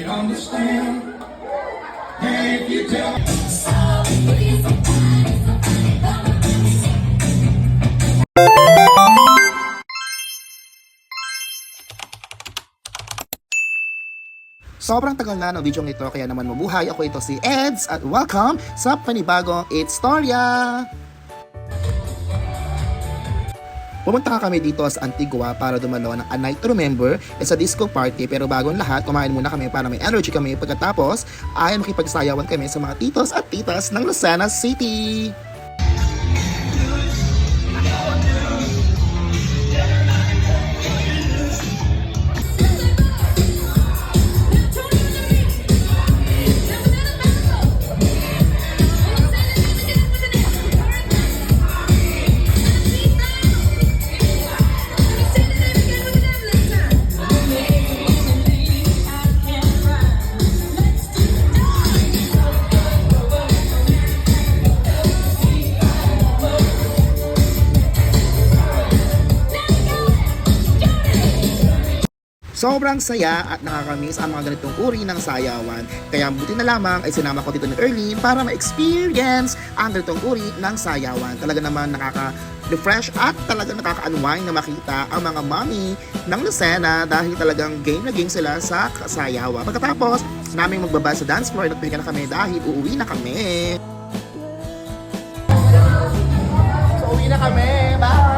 understand. And if you tell me sobrang tagal na ng video ito, kaya naman mabuhay. Ako ito si Eds at welcome sa panibagong It's Storya! Pumunta ka kami dito sa Antigua para dumalo ng A Night to Remember sa disco party, pero bagong lahat, kumain muna kami para may energy kami. Pagkatapos ay makipagsayawan kami sa mga titos at titas ng Lucena City. Sobrang saya at nakakamiss ang mga ganitong uri ng sayawan. Kaya buti na lamang ay sinama ko dito ni Erlene para ma-experience ang ganitong uri ng sayawan. Talaga naman nakaka-refresh at talaga nakaka-unwind na makita ang mga mommy ng Lucena dahil talagang game na game sila sa sayawan. Pagkatapos naming magbaba sa dance floor, nagpilikan na kami dahil uuwi na kami. So uwi na kami. Bye!